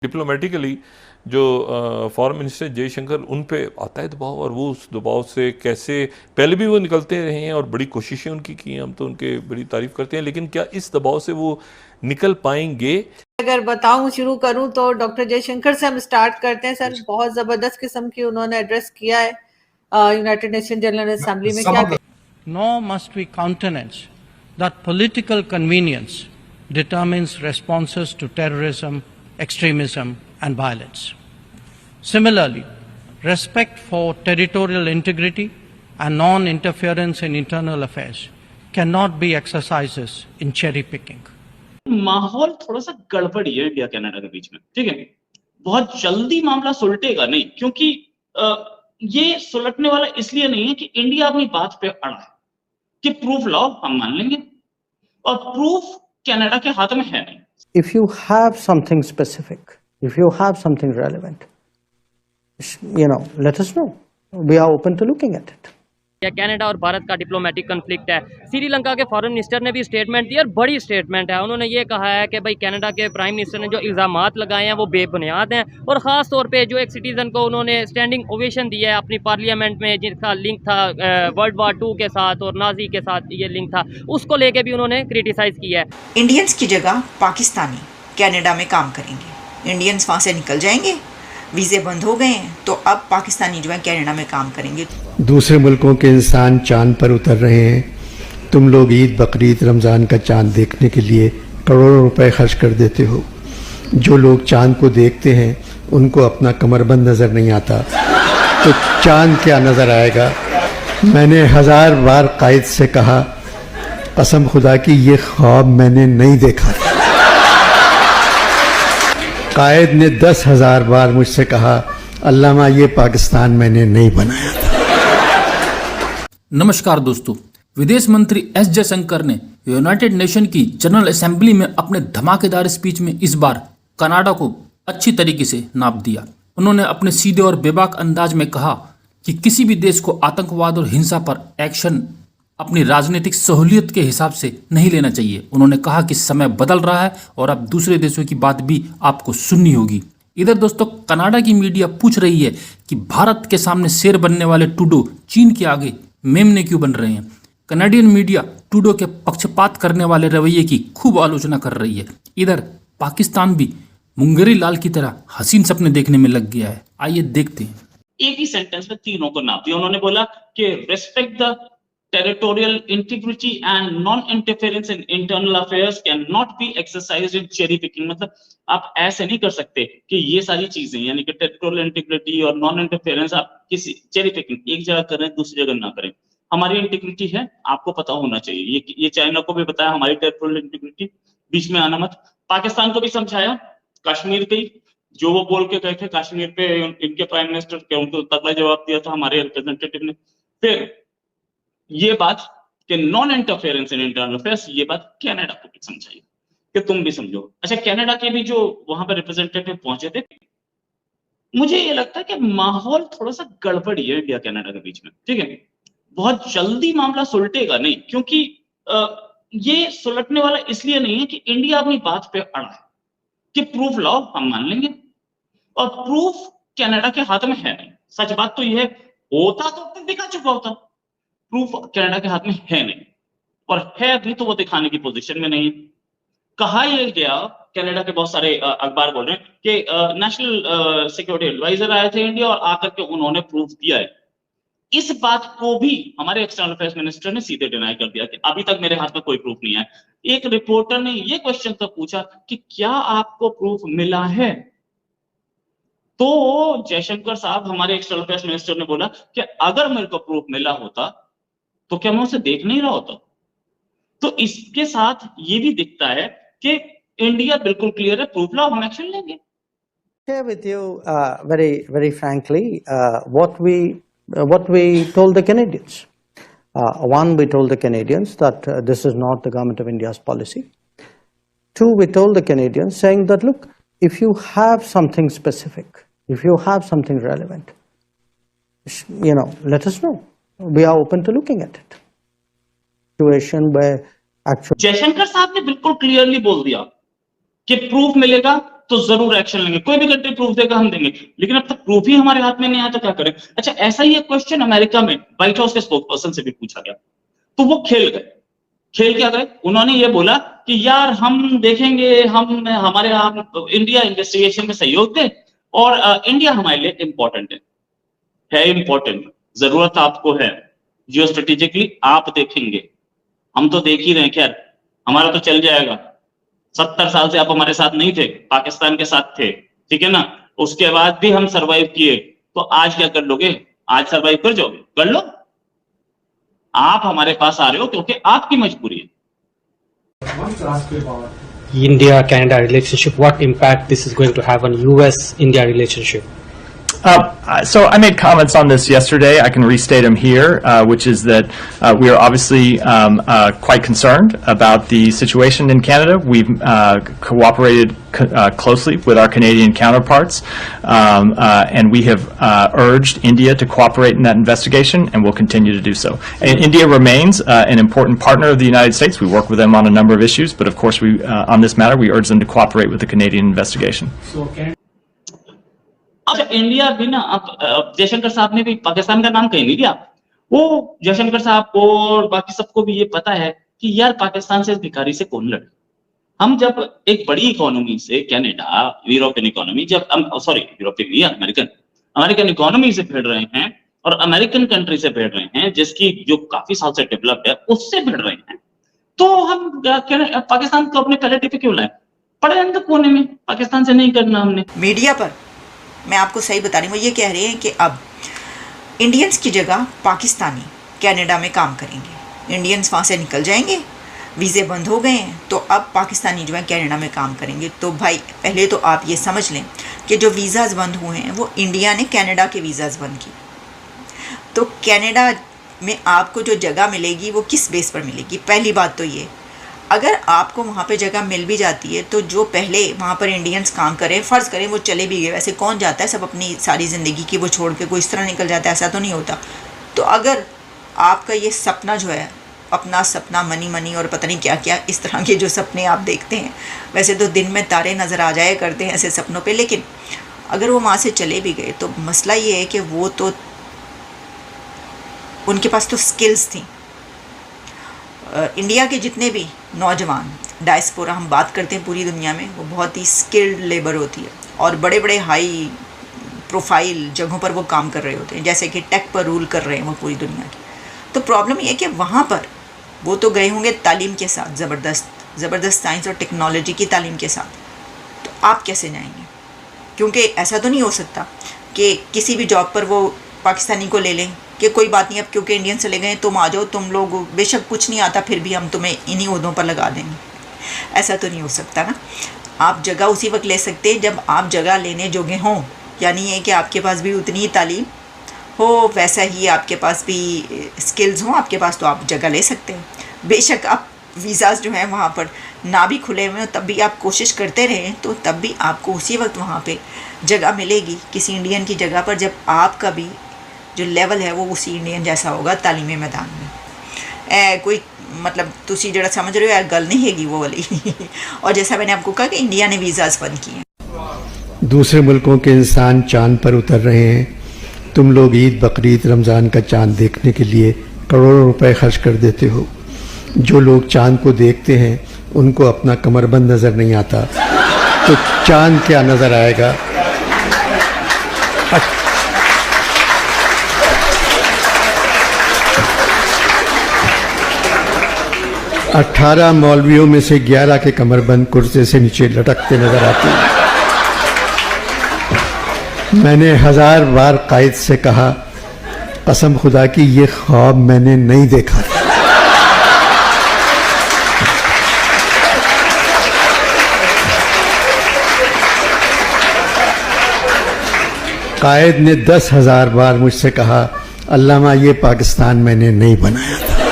Diplomatically जो foreign minister Jaishankar उन पे आता है दबाव, और वो उस दबाव से कैसे पहले भी वो निकलते रहे हैं और बड़ी कोशिशें उनकी की हैं, हम तो उनके बड़ी तारीफ करते हैं, लेकिन क्या इस दबाव से वो निकल पाएंगे? अगर बताऊं शुरू करूं तो डॉक्टर जयशंकर से हम स्टार्ट करते हैं। सर बहुत जबरदस्त किस्म की उन्होंने एड्रेस किया है यूनाइटेड नेशन जनरल असेंबली में। क्या Nor must we countenance that political convenience determines responses to terrorism, extremism, and violence. Similarly, respect for territorial integrity and non-interference in internal affairs cannot be exercises in cherry picking. माहौल थोड़ा सा गड़बड़ी है India Canada के बीच में, ठीक है। बहुत जल्दी मामला सुलटेगा नहीं, क्योंकि ये सुलटने वाला इसलिए नहीं है कि इंडिया अपनी बात पे अड़ा है कि प्रूफ लाओ हम मान लेंगे, और प्रूफ कनाडा के हाथ में है नहीं। If you have something specific, if you have something relevant, let us know. We are open to looking at it. या कनाडा और भारत का डिप्लोमेटिक कन्फ्लिक्ट है। श्रीलंका के फॉरेन मिनिस्टर ने भी स्टेटमेंट दी और बड़ी स्टेटमेंट है। उन्होंने ये कहा है कि भाई कनाडा के प्राइम मिनिस्टर ने जो इल्ज़ामात लगाए हैं वो बेबुनियाद हैं, और ख़ास तौर पे जो एक सिटीज़न को उन्होंने स्टैंडिंग ओवेशन दिया है अपनी पार्लियामेंट में, जिसका लिंक था वर्ल्ड वार 2 के साथ और नाजी के साथ ये लिंक था, उसको लेके भी उन्होंने क्रिटिसाइज़ किया है। इंडियंस की जगह पाकिस्तानी कनाडा में काम करेंगे, इंडियंस वहाँ से निकल जाएंगे, वीज़े बंद हो गए हैं, तो अब पाकिस्तानी जो है कनाडा में काम करेंगे। दूसरे मुल्कों के इंसान चांद पर उतर रहे हैं, तुम लोग ईद बकरीद रमज़ान का चांद देखने के लिए करोड़ों रुपए खर्च कर देते हो। जो लोग चांद को देखते हैं उनको अपना कमरबंद नज़र नहीं आता, तो चांद क्या नज़र आएगा। मैंने 1000 बार कायद से कहा, कसम खुदा की ये ख्वाब मैंने नहीं देखा। कायद ने 10,000 बार मुझसे कहा, अल्लामा ये पाकिस्तान मैंने नहीं बनाया था। नमस्कार दोस्तों, विदेश मंत्री एस जयशंकर ने यूनाइटेड नेशन की जनरल असेंबली में अपने धमाकेदार स्पीच में इस बार कनाडा को अच्छी तरीके से नाप दिया। उन्होंने अपने सीधे और बेबाक अंदाज में कहा कि किसी भी देश को आतंकवाद और हिंसा पर एक्शन अपनी राजनीतिक सहूलियत के हिसाब से नहीं लेना चाहिए। उन्होंने कहा कि समय बदल रहा है और अब दूसरे देशों की बात भी आपको सुननी होगी। इधर दोस्तों, कनाडा की मीडिया पूछ रही है कि भारत के सामने शेर बनने वाले ट्रूडो चीन के आगे मेमने क्यों बन रहे हैं। कनाडियन मीडिया ट्रूडो के पक्षपात करने वाले रवैये की खूब आलोचना कर रही है। इधर पाकिस्तान भी मुंगेरी लाल की तरह हसीन सपने देखने में लग गया है। आइए देखते हैं। एक ही सेंटेंस में तीनों को नाप दिया। उन्होंने बोला कि respect the territorial integrity and non-interference in internal affairs cannot be exercised in cherry picking। मतलब आप ऐसे नहीं कर सकते कि ये सारी चीजें यानी कि territorial integrity और non-interference आप किसी cherry picking एक जगह करें दूसरी जगह ना करें। हमारी इंटीग्रिटी है, आपको पता होना चाहिए। ये चाइना को भी बताया हमारी टेरिटोरियल इंटीग्रिटी, बीच में आना मत। पाकिस्तान को भी समझाया, कश्मीर की जो वो बोल के गए थे कश्मीर पे इनके प्राइम मिनिस्टर के, उनको तगड़ा जवाब दिया था हमारे रिप्रेजेंटेटिव ने। फिर ये बात कि non interference in internal affairs, ये बात कनाडा को भी समझाई कि तुम भी समझो। अच्छा, कनाडा के भी जो वहां पर रिप्रेजेंटेटिव पहुंचे थे, मुझे ये लगता है कि माहौल थोड़ा सा गड़बड़ी है इंडिया कनाडा के बीच में, ठीक है। बहुत जल्दी मामला सुलटेगा नहीं, क्योंकि ये सुलटने वाला इसलिए नहीं है कि इंडिया अपनी बात पे अड़ा है कि प्रूफ लाओ हम मान लेंगे, और प्रूफ कनाडा के हाथ में है नहीं। सच बात तो यह होता तो दिखा चुका होता, प्रूफ कनाडा के हाथ में है नहीं, और है भी तो वो दिखाने की पोजीशन में नहीं। कहा यह गया, कनाडा के बहुत सारे अखबार बोल रहे हैं कि नेशनल सिक्योरिटी एडवाइजर आए थे इंडिया और आकर के उन्होंने प्रूफ दिया है। इस बात को भी हमारे एक्सटर्नल अफेयर्स मिनिस्टर ने सीधे डिनाई कर दिया कि अभी तक मेरे हाथ में कोई प्रूफ नहीं है। एक रिपोर्टर ने यह क्वेश्चन तक पूछा कि क्या आपको प्रूफ मिला है, तो जयशंकर साहब हमारे एक्सटर्नल अफेयर्स मिनिस्टर ने बोला कि अगर मेरे को प्रूफ मिला होता तो क्या मैं उसे देख नहीं रहा होता। तो इसके साथ ये भी दिखता है कि इंडिया बिल्कुल क्लियर है, प्रूफ लाओ हम एक्शन लेंगे। Share with you very frankly what we told the Canadians. One, we told the Canadians that this is not the government of India's policy. Two, we told the Canadians saying that look, if you have something specific, if you have something relevant, let us know. We are open to looking at it. Situation where actually Jaishankar साहब ने बिल्कुल clearly बोल दिया कि proof मिलेगा तो जरूर action लेंगे। कोई भी कंट्री प्रूफ देगा हम देंगे, लेकिन अब तक प्रूफ ही हमारे हाथ में नहीं आया तो क्या करें। अच्छा, ऐसा ही एक क्वेश्चन अमेरिका में व्हाइट हाउस के स्पोक्सपर्सन से भी पूछा गया, तो वो खेल क्या गए, उन्होंने ये बोला कि यार हम देखेंगे, हम हमारे यहाँ इंडिया इन्वेस्टिगेशन में सहयोग दे, और इंडिया हमारे लिए इंपॉर्टेंट है इंपॉर्टेंट, जरूरत आपको है, जियो स्ट्रेटेजिकली आप देखेंगे, हम तो देख ही रहे हैं, खैर हमारा तो चल जाएगा। 70 साल से आप हमारे साथ नहीं थे, पाकिस्तान के साथ थे, ठीक है ना, उसके बाद भी हम सरवाइव किए, तो आज क्या कर लोगे, आज सरवाइव कर जाओगे, कर लो, आप हमारे पास आ रहे हो क्योंकि आपकी मजबूरी है। India-Canada relationship, what impact this is going to have on US-India relationship? So I made comments on this yesterday. I can restate them here, which is that we are obviously quite concerned about the situation in Canada. We've cooperated closely with our Canadian counterparts, and we have urged India to cooperate in that investigation, and will continue to do so. And India remains an important partner of the United States. We work with them on a number of issues, but of course, on this matter, we urge them to cooperate with the Canadian investigation. अच्छा, India भी ना, अब जयशंकर साहब ने भी पाकिस्तान का नाम कहीं नहीं लिया। वो जयशंकर साहब को और बाकी सबको भी ये पता है कि यार पाकिस्तान से इस भिखारी से कौन लड़े। हम जब एक बड़ी इकोनॉमी से, कनाडा, यूरोपियन इकोनॉमी, जब यूरोपियन नहीं, अमेरिकन इकोनॉमी से भिड़ रहे हैं और अमेरिकन कंट्री से भिड़ रहे हैं, जिसकी जो काफी साल से डेवलप है, उससे भिड़ रहे हैं, तो हम पाकिस्तान को अपने पहले टिप क्यों लाए, पड़े अंदर कोने में, पाकिस्तान से नहीं करना हमने। मीडिया पर मैं आपको सही बता रही हूँ, वो ये कह रहे हैं कि अब इंडियंस की जगह पाकिस्तानी कनाडा में काम करेंगे, इंडियंस वहाँ से निकल जाएंगे, वीज़े बंद हो गए हैं, तो अब पाकिस्तानी जो है कनाडा में काम करेंगे। तो भाई पहले तो आप ये समझ लें कि जो वीज़ाज़ बंद हुए हैं वो इंडिया ने कनाडा के वीज़ाज़ बंद किए, तो कनाडा में आपको जो जगह मिलेगी वो किस बेस पर मिलेगी। पहली बात तो ये, अगर आपको वहाँ पे जगह मिल भी जाती है तो जो पहले वहाँ पर इंडियंस काम करें, फ़र्ज़ करें वो चले भी गए, वैसे कौन जाता है सब अपनी सारी ज़िंदगी की वो छोड़ के कोई इस तरह निकल जाता है, ऐसा तो नहीं होता। तो अगर आपका ये सपना जो है, अपना सपना, मनी और पता नहीं क्या क्या इस तरह के जो सपने आप देखते हैं, वैसे तो दिन में तारे नज़र आ जाया करते हैं ऐसे सपनों पे, लेकिन अगर वो वहाँ से चले भी गए तो मसला ये है कि वो तो उनके पास तो स्किल्स थी। इंडिया के जितने भी नौजवान डायस्पोरा हम बात करते हैं पूरी दुनिया में, वो बहुत ही स्किल्ड लेबर होती है और बड़े बड़े हाई प्रोफाइल जगहों पर वो काम कर रहे होते हैं, जैसे कि टेक पर रूल कर रहे हैं वो पूरी दुनिया की। तो प्रॉब्लम ये है कि वहाँ पर वो तो गए होंगे तालीम के साथ, ज़बरदस्त साइंस और टेक्नोलॉजी की तालीम के साथ, तो आप कैसे जाएंगे? क्योंकि ऐसा तो नहीं हो सकता कि किसी भी जॉब पर वो पाकिस्तानी को ले लें कि कोई बात नहीं, अब क्योंकि इंडियन चले गए तुम आ जाओ, तुम लोग बेशक कुछ नहीं आता फिर भी हम तुम्हें इन्हीं ओहदों पर लगा देंगे, ऐसा तो नहीं हो सकता ना। आप जगह उसी वक्त ले सकते हैं जब आप जगह लेने जोगे हों, यानी ये कि आपके पास भी उतनी ही तालीम हो, वैसा ही आपके पास भी स्किल्स हों आपके पास, तो आप जगह ले सकते हैं। बेशक आप वीज़ाज़ जो हैं वहाँ पर ना भी खुले हुए तब भी आप कोशिश करते रहें, तो तब भी आपको उसी वक्त वहाँ पे जगह मिलेगी किसी इंडियन की जगह पर, जब आपका भी जो लेवल है वो उसी इंडियन जैसा होगा तालीमी मैदान में। कोई मतलब तुसी जरा समझ रहे हो यार, गल नहीं हैगी वो वाली और जैसा मैंने आपको कहा कि इंडिया ने वीज़ाज़ बंद किए हैं। दूसरे मुल्कों के इंसान चांद पर उतर रहे हैं, तुम लोग ईद, बकरीद, रमज़ान का चांद देखने के लिए करोड़ों रुपए खर्च कर देते हो। जो लोग चांद को देखते हैं उनको अपना कमरबंद नज़र नहीं आता, तो चांद क्या नज़र आएगा? 18 मौलवियों में से 11 के कमरबंद कुर्ते से नीचे लटकते नजर आते हैं। मैंने 1000 बार कायद से कहा, कसम खुदा की ये ख्वाब मैंने नहीं देखा। कायद ने 10,000 बार मुझसे कहा, अल्लामा ये पाकिस्तान मैंने नहीं बनाया था।